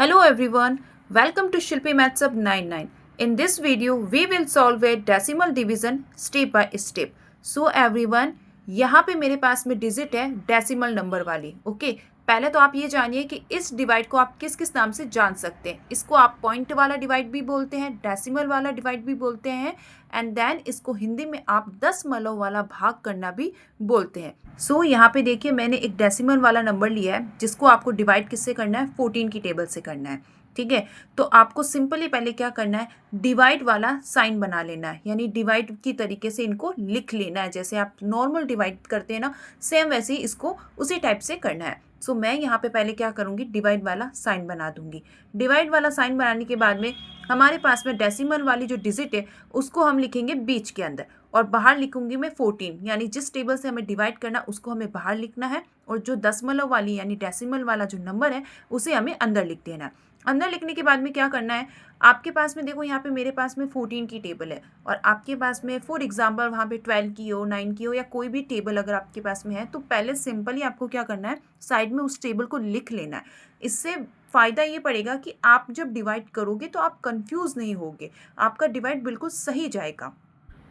Hello everyone, welcome to Shilpi Maths Up 99. In this video, we will solve a decimal division step by step. So everyone, यहाँ पे मेरे पास में digit है decimal number वाली. Okay, पहले तो आप ये जानिए कि इस डिवाइड को आप किस किस नाम से जान सकते हैं. इसको आप पॉइंट वाला डिवाइड भी बोलते हैं, डेसिमल वाला डिवाइड भी बोलते हैं, एंड देन इसको हिंदी में आप दशमलव वाला भाग करना भी बोलते हैं. सो यहाँ पे देखिए मैंने एक डेसिमल वाला नंबर लिया है जिसको आपको डिवाइड किससे करना है, 14 की टेबल से करना है. ठीक है, तो आपको सिंपली पहले क्या करना है, डिवाइड वाला साइन बना लेना है, यानी डिवाइड की तरीके से इनको लिख लेना है. जैसे आप नॉर्मल डिवाइड करते हैं ना, सेम वैसे ही इसको उसी टाइप से करना है. सो मैं यहाँ पे पहले क्या करूँगी, डिवाइड वाला साइन बना दूंगी. डिवाइड वाला साइन बनाने के बाद में हमारे पास में डेसिमल वाली जो डिजिट है उसको हम लिखेंगे बीच के अंदर, और बाहर लिखूंगी मैं 14, यानी जिस टेबल से हमें डिवाइड करना उसको हमें बाहर लिखना है, और जो दशमलव वाली यानी डेसिमल वाला जो नंबर है उसे हमें अंदर लिख देना है. अंदर लिखने के बाद में क्या करना है, आपके पास में देखो यहाँ पे मेरे पास में 14 की टेबल है, और आपके पास में फॉर एग्जांपल वहाँ पे 12 की हो, 9 की हो, या कोई भी टेबल अगर आपके पास में है, तो पहले सिंपली आपको क्या करना है, साइड में उस टेबल को लिख लेना है. इससे फ़ायदा ये पड़ेगा कि आप जब डिवाइड करोगे तो आप कंफ्यूज नहीं होगे, आपका डिवाइड बिल्कुल सही जाएगा.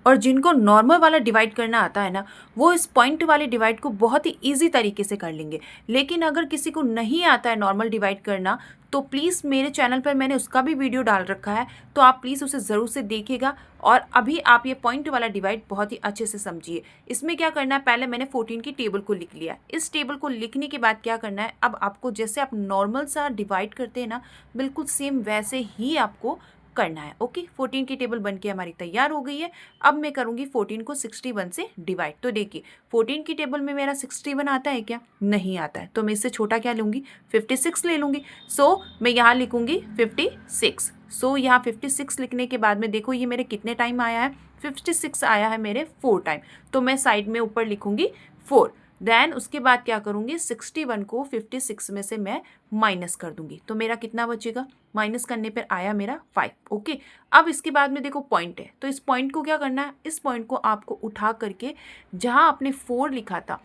और जिनको नॉर्मल वाला डिवाइड करना आता है ना, वो इस पॉइंट वाले डिवाइड को बहुत ही ईजी तरीके से कर लेंगे. लेकिन अगर किसी को नहीं आता है नॉर्मल डिवाइड करना, तो प्लीज़ मेरे चैनल पर मैंने उसका भी वीडियो डाल रखा है, तो आप प्लीज़ उसे ज़रूर से देखिएगा. और अभी आप ये पॉइंट वाला डिवाइड बहुत ही अच्छे से समझिए. इसमें क्या करना है, पहले मैंने 14 की टेबल को लिख लिया. इस टेबल को लिखने के बाद क्या करना है, अब आपको जैसे आप नॉर्मल सा डिवाइड करते हैं ना, बिल्कुल सेम वैसे ही आपको करना है. ओके, 14 की टेबल बनके हमारी तैयार हो गई है. अब मैं करूँगी 14 को 61 से डिवाइड. तो देखिए 14 की टेबल में मेरा 61 आता है क्या, नहीं आता है, तो मैं इससे छोटा क्या लूँगी, 56 ले लूँगी. सो मैं यहाँ लिखूँगी 56. सो यहाँ 56 लिखने के बाद में देखो ये मेरे कितने टाइम आया है, 56 आया है मेरे 4 टाइम. तो मैं साइड में ऊपर लिखूँगी 4. देन उसके बाद क्या करूँगी, 61 को 56 में से मैं माइनस कर दूंगी, तो मेरा कितना बचेगा, माइनस करने पर आया मेरा 5. ओके, अब इसके बाद में देखो पॉइंट है, तो इस पॉइंट को क्या करना है, इस पॉइंट को आपको उठा करके जहाँ आपने 4 लिखा था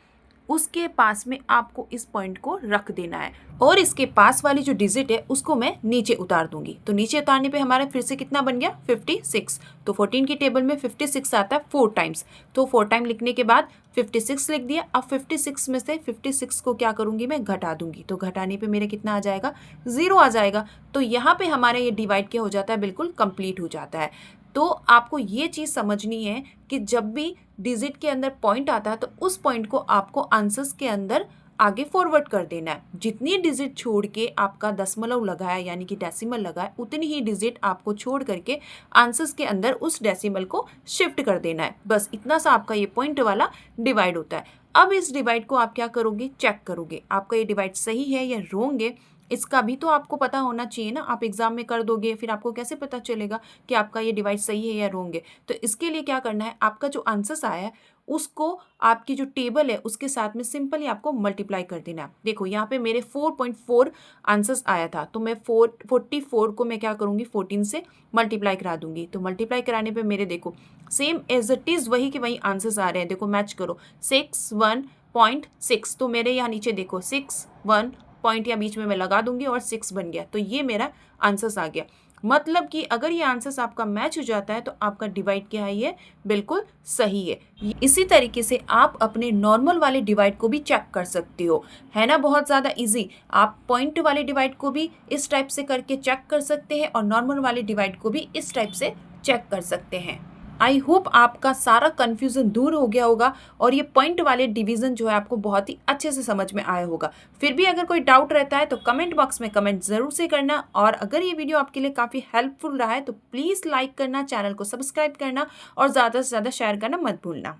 उसके पास में आपको इस पॉइंट को रख देना है, और इसके पास वाली जो डिजिट है उसको मैं नीचे उतार दूंगी. तो नीचे उतारने पे हमारा फिर से कितना बन गया, 56. तो 14 की टेबल में 56 आता है 4 टाइम्स, तो 4 टाइम लिखने के बाद 56 लिख दिया. अब 56 में से 56 को क्या करूंगी, मैं घटा दूंगी. तो घटाने पे मेरे कितना आ जाएगा, 0 आ जाएगा. तो यहाँ पे हमारा ये डिवाइड क्या हो जाता है, बिल्कुल कंप्लीट हो जाता है. तो आपको ये चीज़ समझनी है कि जब भी डिजिट के अंदर पॉइंट आता है तो उस पॉइंट को आपको आंसर्स के अंदर आगे फॉरवर्ड कर देना है. जितनी डिजिट छोड़ के आपका दशमलव लगा है यानी कि डेसिमल लगा है, उतनी ही डिजिट आपको छोड़ करके आंसर्स के अंदर उस डेसिमल को शिफ्ट कर देना है. बस इतना सा आपका ये पॉइंट वाला डिवाइड होता है. अब इस डिवाइड को आप क्या करोगे, चेक करोगे आपका ये डिवाइड सही है या रॉन्ग है. इसका भी तो आपको पता होना चाहिए ना, आप एग्जाम में कर दोगे फिर आपको कैसे पता चलेगा कि आपका ये डिवाइड सही है या रॉन्ग है. तो इसके लिए क्या करना है, आपका जो आंसर्स आया है उसको आपकी जो टेबल है उसके साथ में सिंपली आपको मल्टीप्लाई कर देना है. देखो यहाँ पे मेरे 4.4 आंसर्स आया था, तो मैं 44 को मैं क्या करूँगी, 14 से मल्टीप्लाई करा दूंगी. तो मल्टीप्लाई कराने पे मेरे देखो सेम एज इट इज़ वही के वही आंसर्स आ रहे हैं. देखो मैच करो, 61.6. तो मेरे यहाँ नीचे देखो 61 पॉइंट या बीच में मैं लगा दूंगी और 6 बन गया. तो ये मेरा आंसर्स आ गया. मतलब कि अगर ये आंसर्स आपका मैच हो जाता है तो आपका डिवाइड क्या है, ये बिल्कुल सही है. इसी तरीके से आप अपने नॉर्मल वाले डिवाइड को भी चेक कर सकते हो, है ना, बहुत ज़्यादा इजी. आप पॉइंट वाले डिवाइड को भी इस टाइप से करके चेक कर सकते हैं, और नॉर्मल वाले डिवाइड को भी इस टाइप से चेक कर सकते हैं. आई होप आपका सारा कन्फ्यूज़न दूर हो गया होगा, और ये पॉइंट वाले डिवीज़न जो है आपको बहुत ही अच्छे से समझ में आया होगा. फिर भी अगर कोई डाउट रहता है तो कमेंट बॉक्स में कमेंट ज़रूर से करना. और अगर ये वीडियो आपके लिए काफ़ी हेल्पफुल रहा है तो प्लीज़ लाइक करना, चैनल को सब्सक्राइब करना, और ज़्यादा से ज़्यादा शेयर करना मत भूलना.